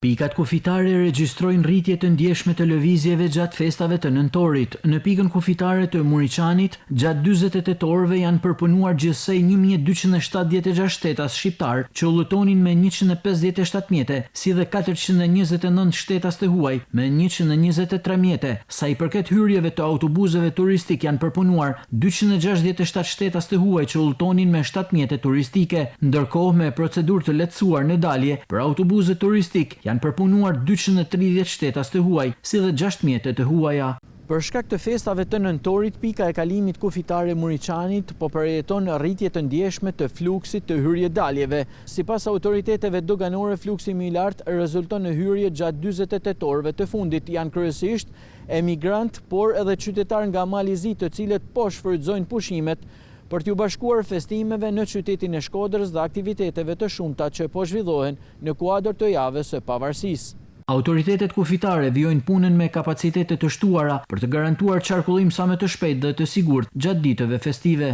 Pikat kufitare regjistrojnë rritje të ndjeshme të lëvizjeve gjatë festave të nëntorit. Në pikën kufitare të Muriçanit, gjatë 48 orëve janë përpunuar gjithsej 1276 shtetas shqiptar që udhëtonin me 157 mjete, si dhe 429 shtetas të huaj me 123 mjete. Sa i përket hyrjeve të autobuseve turistik janë përpunuar 267 shtetas të huaj që udhëtonin me 7 mjete turistike, ndërkohë me procedurë të lehtësuar në dalje për autobusët turistik janë përpunuar 230 shtetas të huaj, si dhe 6 mjete të huaja. Për shkak të festave të nëntorit, pika e kalimit kufitare Muriçanit po përjeton rritje të ndjeshme të fluksit të hyrje-daljeve. Sipas autoriteteve doganore, fluksi më i lartë rezulton në hyrje gjatë 48 orëve të fundit. Janë kryesisht emigrant, por edhe qytetar nga Malizi, të cilët po shfrytëzojnë pushimet për t'u bashkuar festimeve në qytetin e Shkodrës dhe aktiviteteve të shumta që po zhvillohen në kuadër të javës së pavarësisë. Autoritetet kufitare vijojnë punën me kapacitete të shtuara për të garantuar qarkullim sa më të shpejtë dhe të sigurt gjatë ditëve festive.